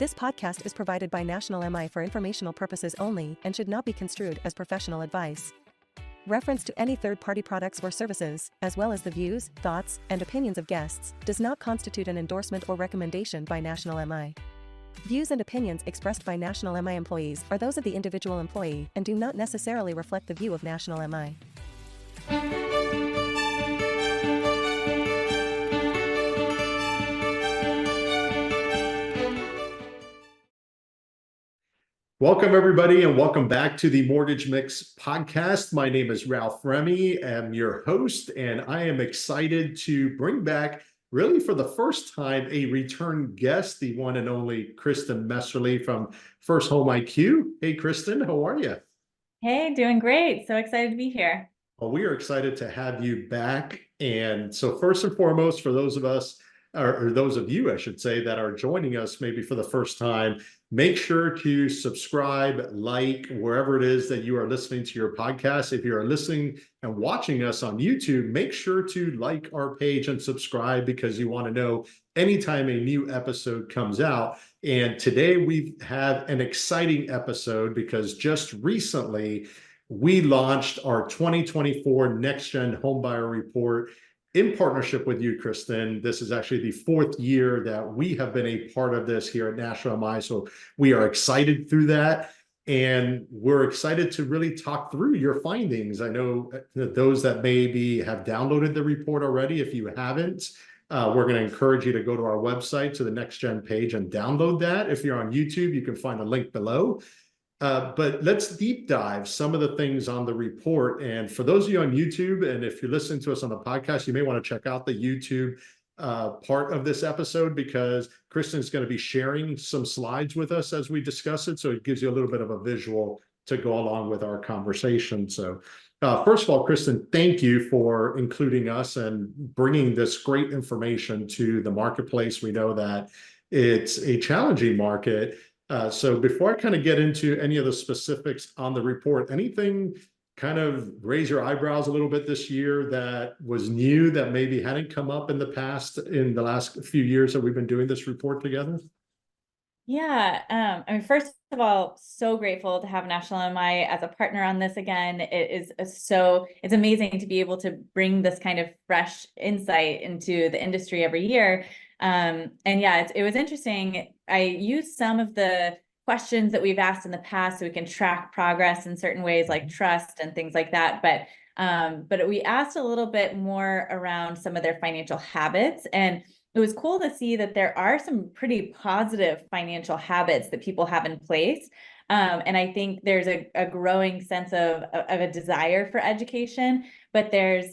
This podcast is provided by National MI for informational purposes only and should not be construed as professional advice. Reference to any third-party products or services, as well as the views, thoughts, and opinions of guests, does not constitute an endorsement or recommendation by National MI. Views and opinions expressed by National MI employees are those of the individual employee and do not necessarily reflect the view of National MI. Welcome, everybody, and welcome back to the Mortgage Mix podcast. My name is Ralph Remy. I'm your host, and I am excited to bring back, really for the first time, a return guest, the one and only Kristin Messerli from FirstHomeIQ. Hey, Kristin, how are you? Hey, doing great. So excited to be here. Well, we are excited to have you back. And so first and foremost, for those of us, or those of you, I should say, that are joining us maybe for the first time, make sure to subscribe, like, wherever it is that you are listening to your podcast. If you are listening and watching us on YouTube, make sure to like our page and subscribe because you want to know anytime a new episode comes out. And today we have an exciting episode because just recently we launched our 2024 NextGen Homebuyer Report in partnership with you, Kristin. This is actually the fourth year that we have been a part of this here at National MI. So we are excited through that. And we're excited to really talk through your findings. I know that those that maybe have downloaded the report already, if you haven't, we're going to encourage you to go to our website, to the NextGen page, and download that. If you're on YouTube, you can find a link below. But let's deep dive some of the things on the report. And for those of you on YouTube, and if you're listening to us on the podcast, you may want to check out the YouTube part of this episode because Kristin is going to be sharing some slides with us as we discuss it. So it gives you a little bit of a visual to go along with our conversation. So first of all, Kristin, thank you for including us and bringing this great information to the marketplace. We know that it's a challenging market. So before I kind of get into any of the specifics on the report, anything kind of raise your eyebrows a little bit this year that was new that maybe hadn't come up in the past, in the last few years that we've been doing this report together? Yeah, I mean, first of all, so grateful to have National MI as a partner on this again. It's amazing to be able to bring this kind of fresh insight into the industry every year. And yeah, it was interesting. I used some of the questions that we've asked in the past so we can track progress in certain ways like trust and things like that. But we asked a little bit more around some of their financial habits. And it was cool to see that there are some pretty positive financial habits that people have in place. And I think there's a growing sense of a desire for education, but there's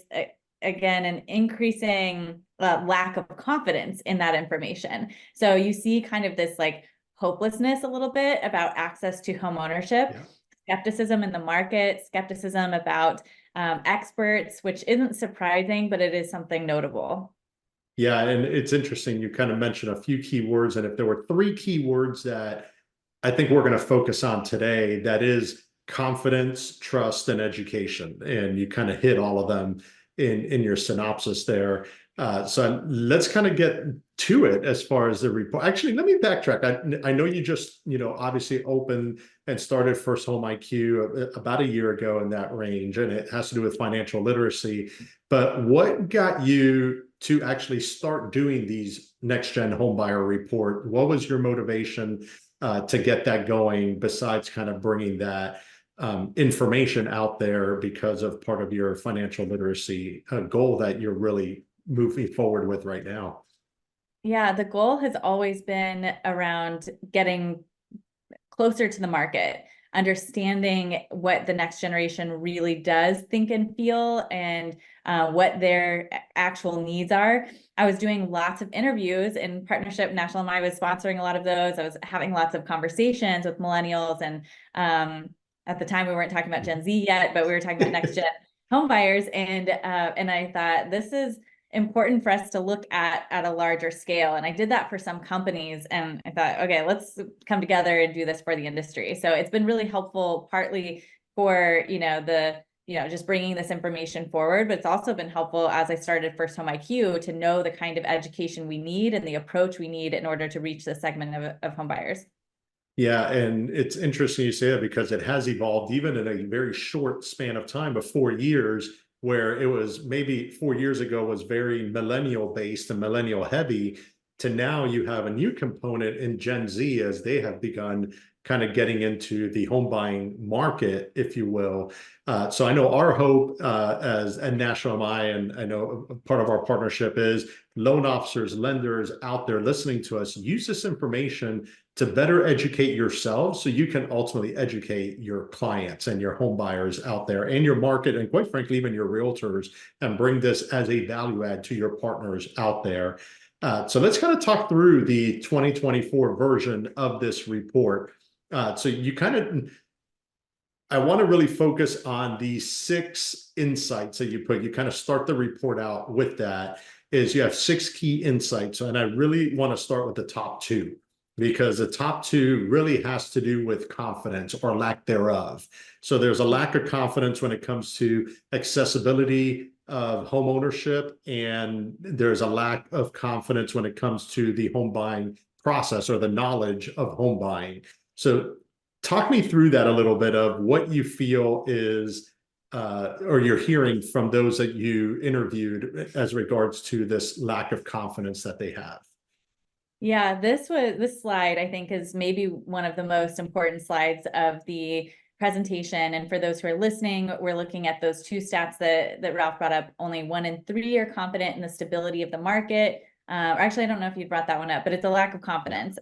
again, an increasing lack of confidence in that information. So you see kind of this like hopelessness a little bit about access to home ownership, skepticism in the market, skepticism about experts, which isn't surprising, but it is something notable. Yeah, and it's interesting. You kind of mentioned a few key words, and if there were three key words that I think we're going to focus on today, that is confidence, trust, and education. And you kind of hit all of them in your synopsis there. So let's kind of get to it as far as the report. Actually, let me backtrack. I know you just, obviously opened and started FirstHomeIQ about a year ago in that range, and it has to do with financial literacy. But what got you to actually start doing these NextGen Homebuyer Report? What was your motivation to get that going besides kind of bringing that information out there because of part of your financial literacy goal that you're really moving forward with right now? Yeah, the goal has always been around getting closer to the market, understanding what the next generation really does think and feel, and what their actual needs are. I was doing lots of interviews in partnership. National MI was sponsoring a lot of those. I was having lots of conversations with millennials, and at the time we weren't talking about Gen Z yet, but we were talking about next gen home buyers. And I thought this is important for us to look at a larger scale. And I did that for some companies, and I thought, okay, let's come together and do this for the industry. So it's been really helpful, partly for, the just bringing this information forward, but it's also been helpful as I started FirstHomeIQ to know the kind of education we need and the approach we need in order to reach this segment of home buyers. Yeah, and it's interesting you say that because it has evolved even in a very short span of time of 4 years, where it was maybe 4 years ago was very millennial based and millennial heavy, to now you have a new component in Gen Z as they have begun kind of getting into the home buying market, if you will. So I know our hope as a National MI, and I know part of our partnership is loan officers, lenders out there listening to us, use this information to better educate yourselves so you can ultimately educate your clients and your home buyers out there and your market, and quite frankly, even your realtors, and bring this as a value add to your partners out there. So let's kind of talk through the 2024 version of this report. So you kind of, I want to really focus on the 6 insights that you put. You kind of start the report out with that, is you have 6 key insights. And I really want to start with the top 2, because the top 2 really has to do with confidence or lack thereof. So there's a lack of confidence when it comes to accessibility of home ownership, and there's a lack of confidence when it comes to the home buying process or the knowledge of home buying. So talk me through that a little bit of what you feel is or you're hearing from those that you interviewed as regards to this lack of confidence that they have. Yeah, this slide, I think, is maybe one of the most important slides of the presentation. And for those who are listening, we're looking at those 2 stats that Ralph brought up. Only 1 in 3 are confident in the stability of the market. Or actually, I don't know if you brought that one up, but it's a lack of confidence.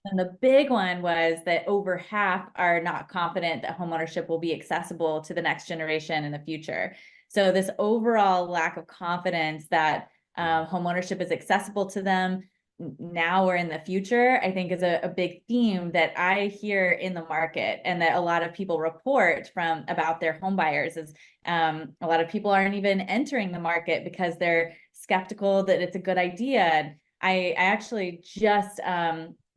And the big one was that over half are not confident that homeownership will be accessible to the next generation in the future. So this overall lack of confidence that homeownership is accessible to them now or in the future, I think is a big theme that I hear in the market, and that a lot of people report from about their home buyers is a lot of people aren't even entering the market because they're skeptical that it's a good idea. I actually just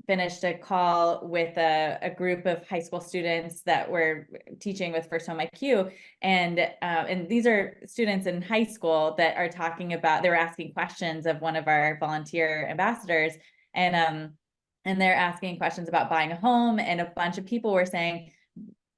finished a call with a group of high school students that were teaching with FirstHomeIQ, and these are students in high school that are talking about, they were asking questions of one of our volunteer ambassadors, and they're asking questions about buying a home, and a bunch of people were saying,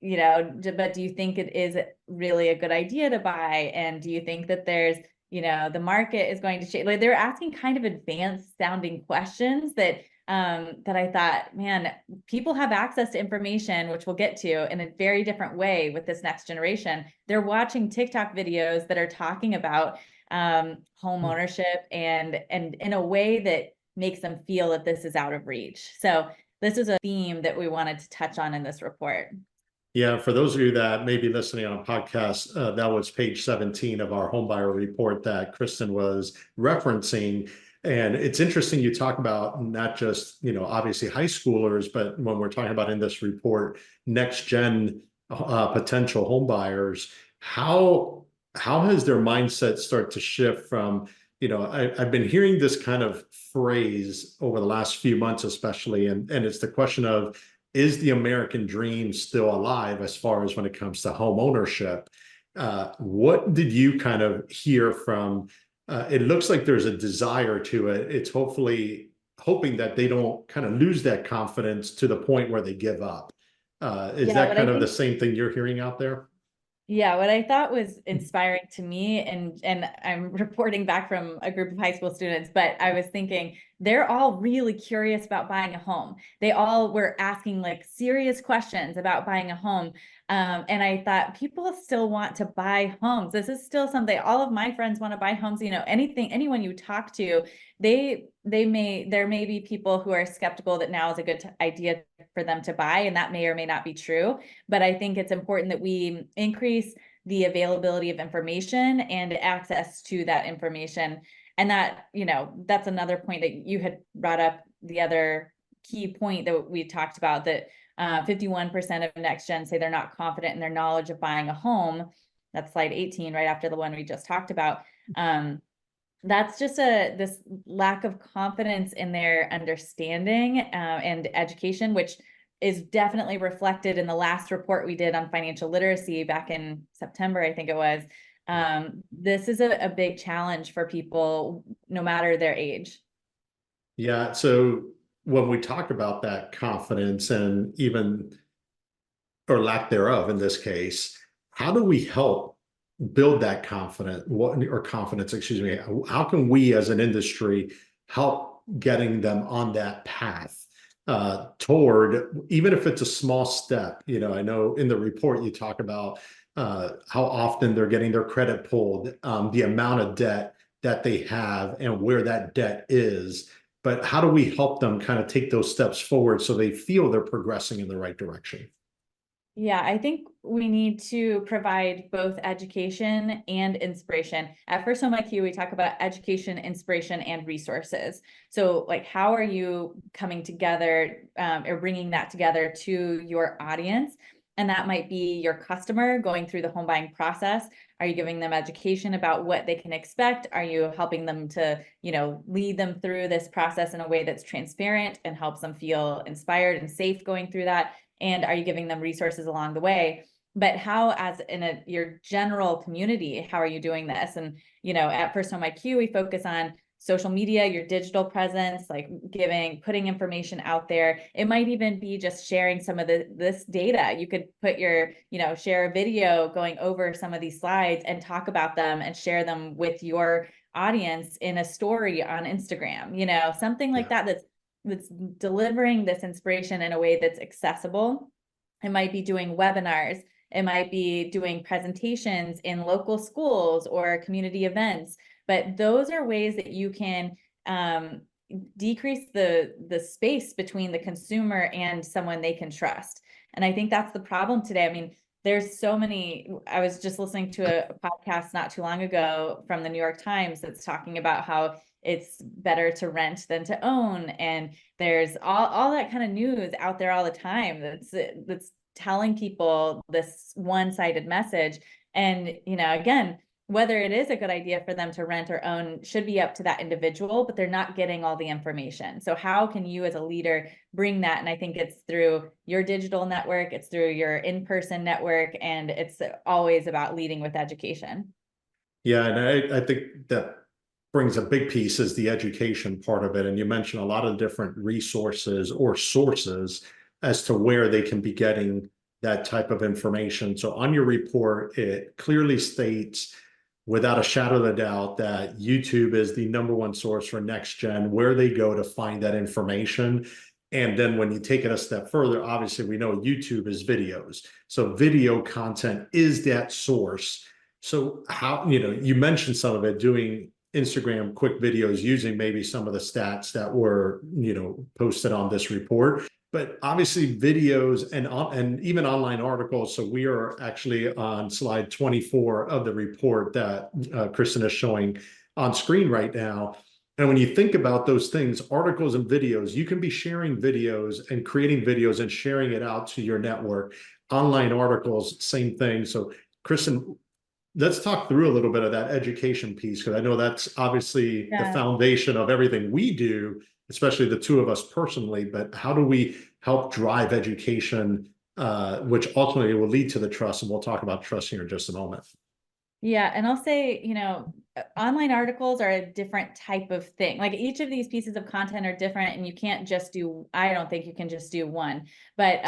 but do you think it is really a good idea to buy? And do you think that there's, the market is going to change? Like, they're asking kind of advanced sounding questions that I thought, man, people have access to information, which we'll get to, in a very different way with this next generation. They're watching TikTok videos that are talking about home ownership and in a way that makes them feel that this is out of reach. So this is a theme that we wanted to touch on in this report. Yeah, for those of you that may be listening on a podcast, that was page 17 of our homebuyer report that Kristin was referencing. And it's interesting you talk about not just, obviously high schoolers, but when we're talking about in this report, next gen potential home buyers, how has their mindset start to shift from, I've been hearing this kind of phrase over the last few months, especially, and it's the question of, is the American dream still alive as far as when it comes to home ownership? What did you kind of hear from? It looks like there's a desire to it. It's hoping that they don't kind of lose that confidence to the point where they give up. Is that kind of the same thing you're hearing out there? Yeah, what I thought was inspiring to me, and I'm reporting back from a group of high school students, but I was thinking they're all really curious about buying a home. They all were asking like serious questions about buying a home. And I thought, people still want to buy homes. This is still something, all of my friends want to buy homes. Anyone you talk to, there may be people who are skeptical that now is a good idea for them to buy, and that may or may not be true. But I think it's important that we increase the availability of information and access to that information. And that, that's another point that you had brought up, the other key point that we talked about, that 51% of NextGen say they're not confident in their knowledge of buying a home. That's slide 18, right after the one we just talked about. That's just this lack of confidence in their understanding and education, which is definitely reflected in the last report we did on financial literacy back in September, I think it was. This is a big challenge for people, no matter their age. Yeah. So when we talk about that confidence and even, or lack thereof in this case, how do we help build that confidence, excuse me? How can we as an industry help getting them on that path toward, even if it's a small step? You know, I know in the report you talk about how often they're getting their credit pulled, the amount of debt that they have and where that debt is. But how do we help them kind of take those steps forward so they feel they're progressing in the right direction? Yeah, I think we need to provide both education and inspiration. At First Home IQ, we talk about education, inspiration, and resources. So like, how are you coming together or bringing that together to your audience? And that might be your customer going through the home buying process. Are you giving them education about what they can expect? Are you helping them to, lead them through this process in a way that's transparent and helps them feel inspired and safe going through that? And are you giving them resources along the way? But how, as in your general community, how are you doing this? And, at First Home IQ, we focus on social media, your digital presence, like putting information out there. It might even be just sharing some of this data. You could put share a video going over some of these slides and talk about them and share them with your audience in a story on Instagram, something like that that's delivering this inspiration in a way that's accessible. It might be doing webinars. It might be doing presentations in local schools or community events. But those are ways that you can decrease the space between the consumer and someone they can trust. And I think that's the problem today. I mean, there's so many. I was just listening to a podcast not too long ago from the New York Times that's talking about how it's better to rent than to own. And there's all that kind of news out there all the time that's telling people this one-sided message. And, again, whether it is a good idea for them to rent or own should be up to that individual, but they're not getting all the information. So how can you as a leader bring that? And I think it's through your digital network, it's through your in-person network, and it's always about leading with education. Yeah, and I think that brings a big piece is the education part of it. And you mentioned a lot of different resources or sources as to where they can be getting that type of information. So on your report, it clearly states without a shadow of a doubt that YouTube is the #1 source for NextGen, where they go to find that information. And then when you take it a step further, obviously we know YouTube is videos. So video content is that source. So how, you mentioned some of it, doing Instagram quick videos using maybe some of the stats that were, posted on this report. But obviously videos and even online articles. So we are actually on slide 24 of the report that Kristin is showing on screen right now. And when you think about those things, articles and videos, you can be sharing videos and creating videos and sharing it out to your network. Online articles, same thing. So Kristin, let's talk through a little bit of that education piece, because I know that's obviously the foundation of everything we do, especially the two of us personally. But how do we help drive education, which ultimately will lead to the trust? And we'll talk about trust here in just a moment. Yeah, and I'll say, online articles are a different type of thing. Like each of these pieces of content are different, and you can't just I don't think you can just do one. But,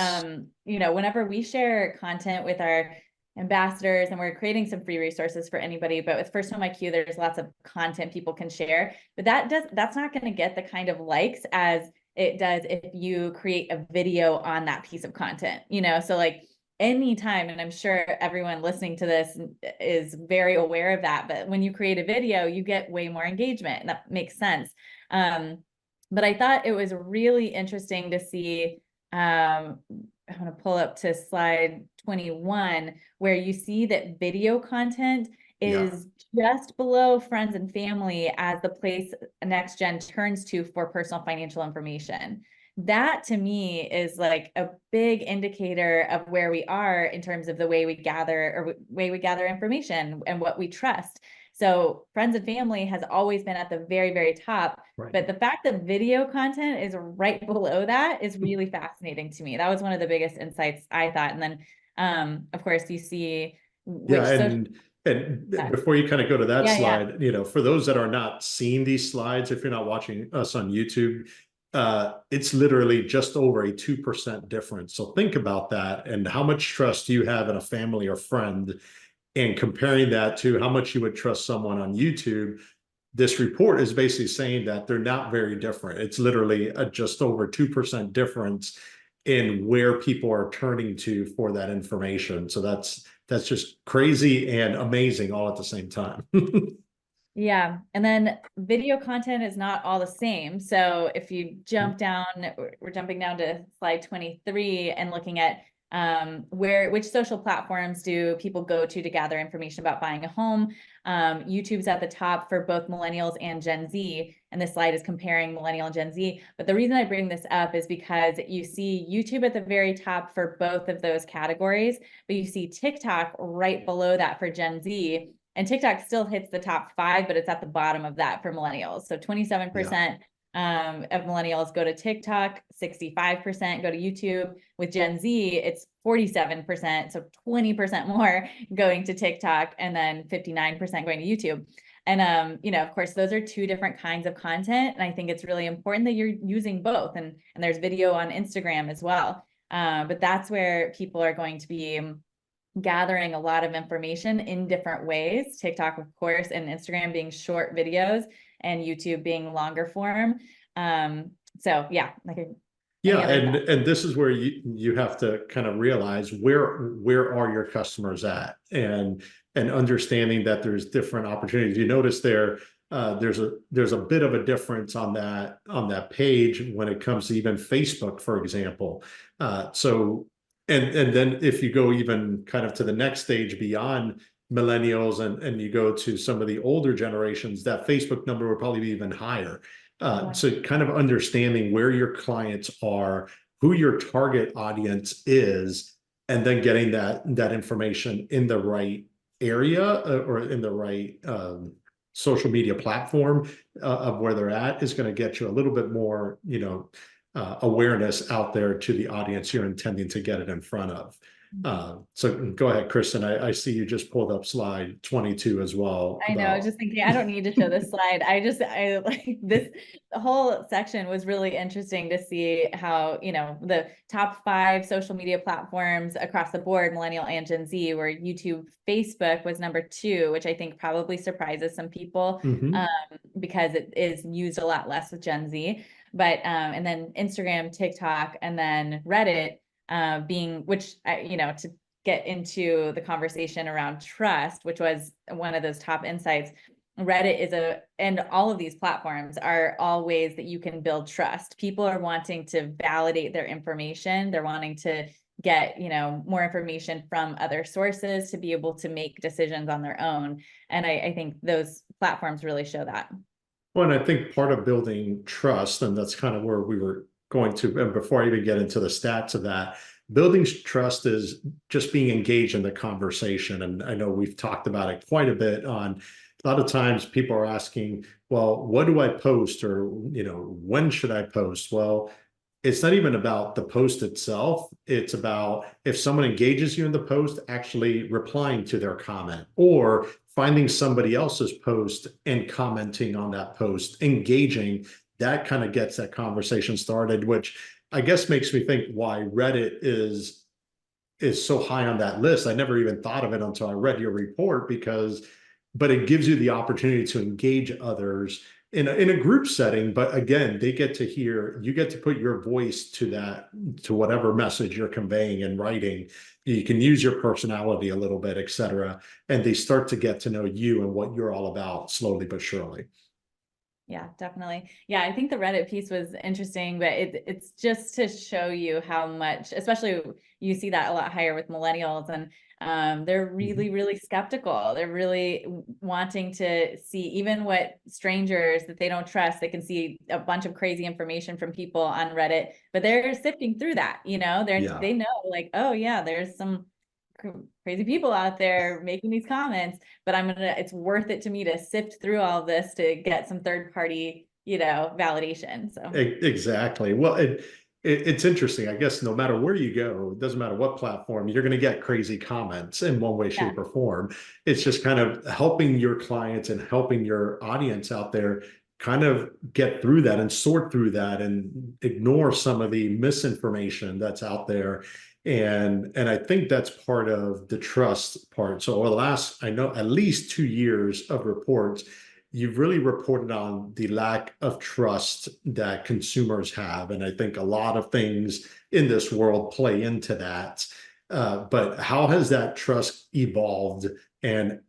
whenever we share content with our ambassadors, and we're creating some free resources for anybody, but with First Home IQ, there's lots of content people can share, but that's not going to get the kind of likes as it does if you create a video on that piece of content, so like anytime, and I'm sure everyone listening to this is very aware of that, but when you create a video, you get way more engagement, and that makes sense. But I thought it was really interesting to see, I'm going to pull up to slide 21, where you see that video content is just below friends and family as the place NextGen turns to for personal financial information. That to me is like a big indicator of where we are in terms of the way we gather information and what we trust. So friends and family has always been at the very, very top. Right. But the fact that video content is right below that is really fascinating to me. That was one of the biggest insights I thought. And then, of course, you see which and before you kind of go to that yeah, slide, for those that are not seeing these slides, if you're not watching us on YouTube, it's literally just over a 2% difference. So think about that and how much trust you have in a family or friend, and comparing that to how much you would trust someone on YouTube. This report is basically saying that they're not very different. It's literally a just over 2% difference in where people are turning to for that information. So that's just crazy and amazing all at the same time. Yeah. And then video content is not all the same. So if you jump down, we're jumping down to slide 23 and looking at which social platforms do people go to gather information about buying a home. YouTube's at the top for both millennials and Gen Z. And this slide is comparing millennial and Gen Z. But the reason I bring this up is because you see YouTube at the very top for both of those categories, but you see TikTok right below that for Gen Z. And TikTok still hits the top 5, but it's at the bottom of that for millennials. So 27% of millennials go to TikTok, 65% go to YouTube. With Gen Z, it's 47%, so 20% more going to TikTok, and then 59% going to YouTube. And of course, those are two different kinds of content. And I think it's really important that you're using both. And there's video on Instagram as well. But that's where people are going to be gathering a lot of information in different ways. TikTok, of course, and Instagram being short videos, and YouTube being longer form. So yeah, and this is where you have to kind of realize where are your customers at, and understanding that there's different opportunities. You notice there's a bit of a difference on that page when it comes to even Facebook, for example. And then if you go even kind of to the next stage beyond millennials, and you go to some of the older generations, that Facebook number would probably be even higher. So kind of understanding where your clients are, who your target audience is, and then getting that information in the right area, or in the right social media platform of where they're at, is going to get you a little bit more, awareness out there to the audience you're intending to get it in front of. So go ahead, Kristin. I see you just pulled up slide 22 as well. I know, I was just thinking, I don't need to show this slide. I like this. The whole section was really interesting to see how, the top 5 social media platforms across the board, millennial and Gen Z, where YouTube, Facebook was number 2, which I think probably surprises some people, because it is used a lot less with Gen Z. But and then Instagram, TikTok, and then Reddit which to get into the conversation around trust, which was one of those top insights. Reddit and all of these platforms are all ways that you can build trust. People are wanting to validate their information. They're wanting to get, more information from other sources to be able to make decisions on their own. And I think those platforms really show that. Well, and I think part of building trust, and that's kind of where we were going to, and before I even get into the stats of that, building trust is just being engaged in the conversation. And I know we've talked about it quite a bit. On a lot of times people are asking, well, what do I post? Or, when should I post? Well, it's not even about the post itself. It's about, if someone engages you in the post, actually replying to their comment, or finding somebody else's post and commenting on that post, engaging. That kind of gets that conversation started, which I guess makes me think why Reddit is so high on that list. I never even thought of it until I read your report, but it gives you the opportunity to engage others in a group setting. But again, you get to put your voice to whatever message you're conveying and writing. You can use your personality a little bit, et cetera. And they start to get to know you and what you're all about, slowly but surely. Yeah, definitely. Yeah, I think the Reddit piece was interesting, but it's just to show you how much, especially you see that a lot higher with millennials, and they're really, really skeptical. They're really wanting to see even what strangers that they don't trust. They can see a bunch of crazy information from people on Reddit, but they're sifting through that, they know like, oh yeah, there's some crazy people out there making these comments, but it's worth it to me to sift through all of this to get some third party, validation. So Exactly. Well, it's interesting. I guess no matter where you go, it doesn't matter what platform, you're going to get crazy comments in one way, yeah. shape, or form. It's just kind of helping your clients and helping your audience out there kind of get through that and sort through that and ignore some of the misinformation that's out there. And I think that's part of the trust part. So over the last, I know, at least 2 years of reports, you've really reported on the lack of trust that consumers have. And I think a lot of things in this world play into that. But how has that trust evolved? And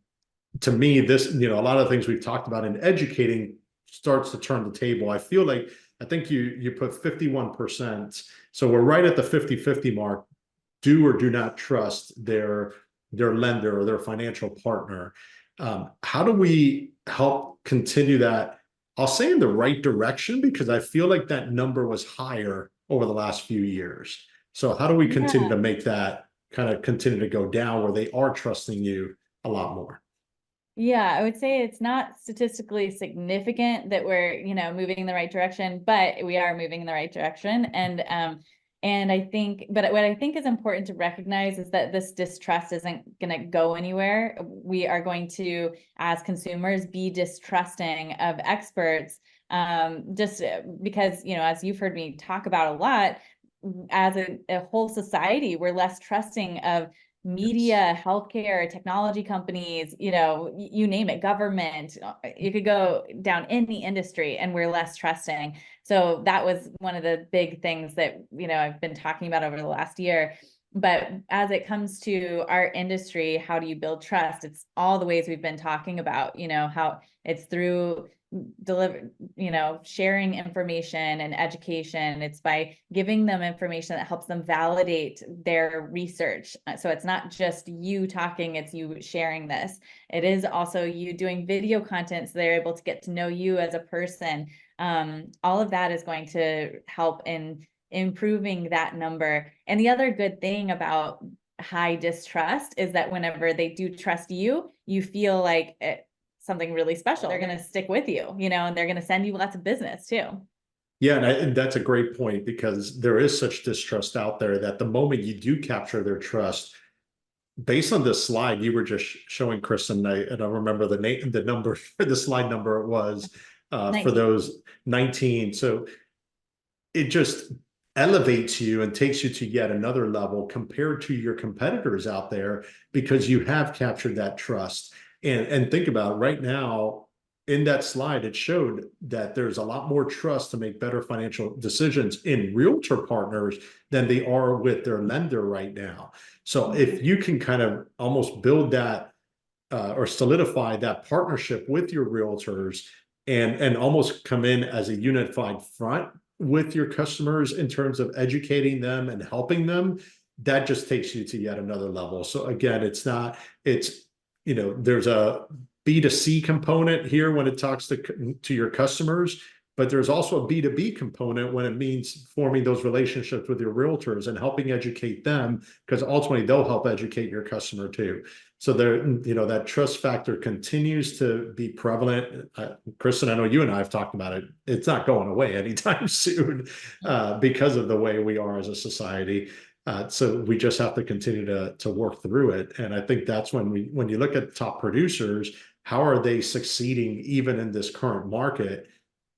to me, this, a lot of things we've talked about in educating starts to turn the table. I feel like, I think you put 51%. So we're right at the 50-50 mark. Do or do not trust their lender or their financial partner. How do we help continue that? I'll say in the right direction, because I feel like that number was higher over the last few years. So how do we continue to make that kind of continue to go down where they are trusting you a lot more? Yeah, I would say it's not statistically significant that we're, moving in the right direction, but we are moving in the right direction. And I think, but what I think is important to recognize is that this distrust isn't going to go anywhere. We are going to, as consumers, be distrusting of experts, just because, as you've heard me talk about a lot, as a whole society, we're less trusting of media, healthcare, technology companies, you name it, government. You could go down any industry and we're less trusting. So that was one of the big things that, I've been talking about over the last year. But as it comes to our industry, how do you build trust? It's all the ways we've been talking about, how it's through sharing information and education. It's by giving them information that helps them validate their research. So it's not just you talking, it's you sharing this. It is also you doing video content so they're able to get to know you as a person. All of that is going to help in improving that number. And the other good thing about high distrust is that whenever they do trust you, you feel like something really special. They're going to stick with you, and they're going to send you lots of business too. Yeah, and that's a great point, because there is such distrust out there that the moment you do capture their trust, based on this slide you were just showing, Kristin, I don't remember the number, the slide number it was for those 19. So it just elevates you and takes you to yet another level compared to your competitors out there, because you have captured that trust. And think about it, right now, in that slide, it showed that there's a lot more trust to make better financial decisions in realtor partners than they are with their lender right now. So if you can kind of almost build that or solidify that partnership with your realtors and almost come in as a unified front with your customers in terms of educating them and helping them, that just takes you to yet another level. So again, there's a B2C component here when it talks to your customers, but there's also a B2B component when it means forming those relationships with your realtors and helping educate them, because ultimately they'll help educate your customer too. So that trust factor continues to be prevalent. Kristin, I know you and I have talked about it. It's not going away anytime soon because of the way we are as a society. So we just have to continue to work through it. And I think that's when you look at top producers, how are they succeeding even in this current market?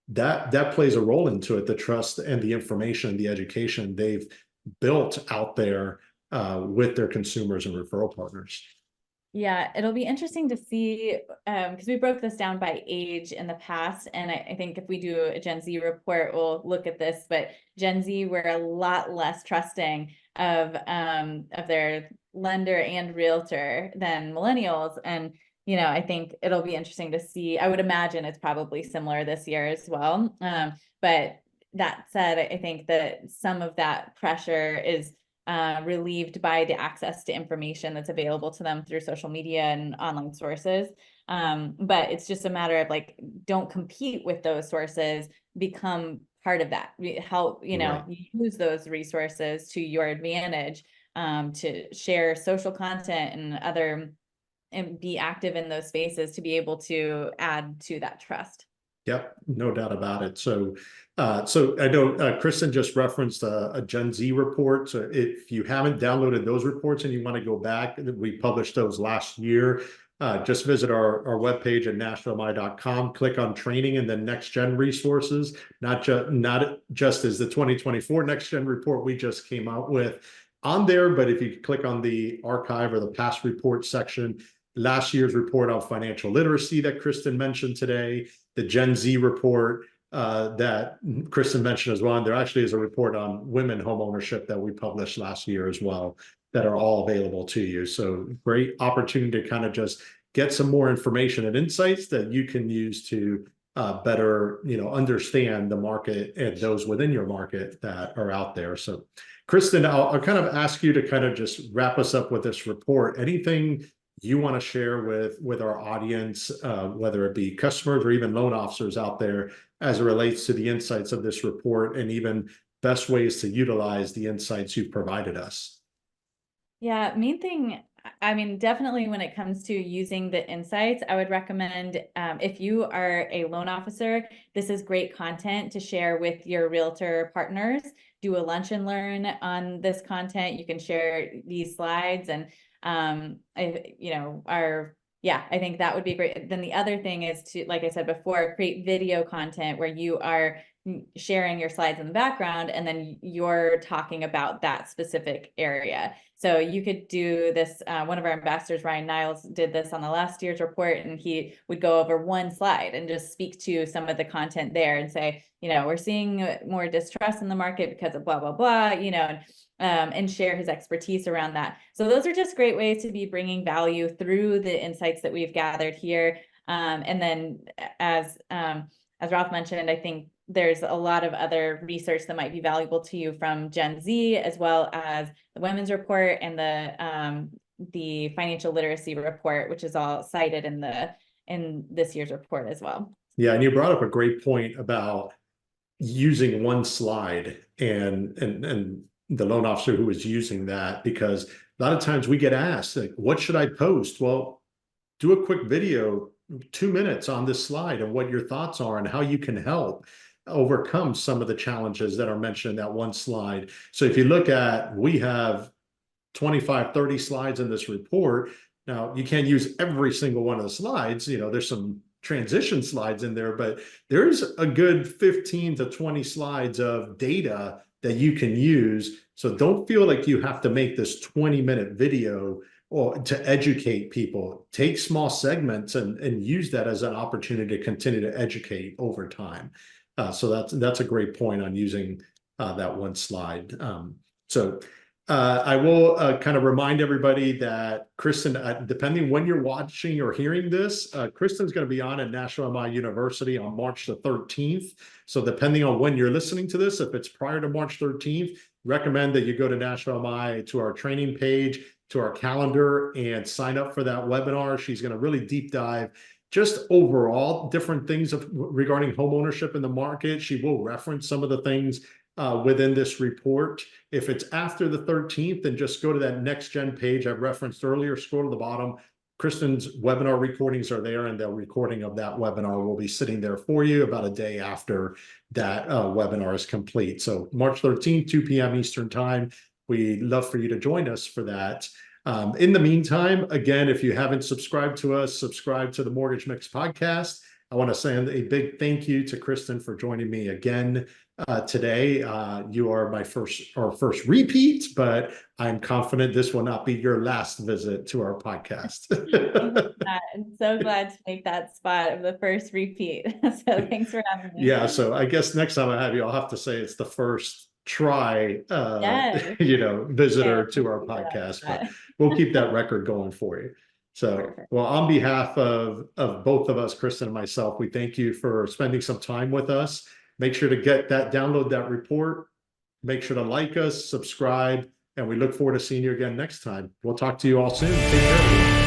That plays a role into it, the trust and the information, the education they've built out there with their consumers and referral partners. Yeah, it'll be interesting to see, because we broke this down by age in the past. And I think if we do a Gen Z report, we'll look at this, but Gen Z, we're a lot less trusting of their lender and realtor than millennials. And, I think it'll be interesting to see. I would imagine it's probably similar this year as well. But that said, I think that some of that pressure is relieved by the access to information that's available to them through social media and online sources. But it's just a matter of don't compete with those sources, become part of that, help, Right. use those resources to your advantage. to share social content and be active in those spaces to be able to add to that trust. Yep, no doubt about it. So I know Kristin just referenced a Gen Z report. So if you haven't downloaded those reports and you want to go back, we published those last year. Just visit our webpage at nationalmi.com, click on training and then next gen resources, not just as the 2024 next gen report we just came out with on there, but if you click on the archive or the past report section, last year's report on financial literacy that Kristin mentioned today, the Gen Z report that Kristin mentioned as well. And there actually is a report on women home ownership that we published last year as well that are all available to you. So great opportunity to kind of just get some more information and insights that you can use to better, understand the market and those within your market that are out there. So Kristin, I'll kind of ask you to kind of just wrap us up with this report. Anything you want to share with our audience, whether it be customers or even loan officers out there, as it relates to the insights of this report and even best ways to utilize the insights you've provided us? Yeah, main thing, I mean, definitely when it comes to using the insights, I would recommend if you are a loan officer, this is great content to share with your realtor partners. Do a lunch and learn on this content. You can share these slides and I think that would be great. Then the other thing is to, like I said before, create video content where you are sharing your slides in the background and then you're talking about that specific area. So you could do this. One of our ambassadors, Ryan Niles, did this on the last year's report, and he would go over one slide and just speak to some of the content there and say, we're seeing more distrust in the market because of blah, blah, blah, and share his expertise around that. So those are just great ways to be bringing value through the insights that we've gathered here. And then as Ralph mentioned, I think there's a lot of other research that might be valuable to you from Gen Z, as well as the Women's Report and the Financial Literacy Report, which is all cited in this year's report as well. Yeah, and you brought up a great point about using one slide and the loan officer who was using that, because a lot of times we get asked, like, what should I post? Well, do a quick video, 2 minutes on this slide and what your thoughts are and how you can help overcome some of the challenges that are mentioned in that one slide. So if you look at, we have 25, 30 slides in this report. Now, you can't use every single one of the slides. There's some transition slides in there, but there's a good 15 to 20 slides of data that you can use. So don't feel like you have to make this 20-minute video or to educate people. Take small segments and use that as an opportunity to continue to educate over time. So that's a great point on using that one slide. I will kind of remind everybody that Kristin, depending when you're watching or hearing this, Kristin's going to be on at National MI University on March the 13th. So depending on when you're listening to this, if it's prior to March 13th, recommend that you go to National MI, to our training page, to our calendar, and sign up for that webinar. She's going to really deep dive just overall different things regarding home ownership in the market. She will reference some of the things within this report. If it's after the 13th, then just go to that next gen page I referenced earlier, scroll to the bottom. Kristin's webinar recordings are there, and the recording of that webinar will be sitting there for you about a day after that webinar is complete. So March 13th, 2 p.m. Eastern time. We'd love for you to join us for that. In the meantime, again, if you haven't subscribed to us, subscribe to the Mortgage Mix podcast. I want to send a big thank you to Kristin for joining me again today. You are my first repeat, but I'm confident this will not be your last visit to our podcast. I'm so glad to make that spot of the first repeat. So thanks for having me. Yeah, so I guess next time I have you, I'll have to say it's the first try, Yes. visitor to our podcast, but we'll keep that record going for you. So, perfect. Well, on behalf of both of us, Kristin and myself, we thank you for spending some time with us. Make sure to download that report. Make sure to like us, subscribe, and we look forward to seeing you again next time. We'll talk to you all soon. Take care, everyone.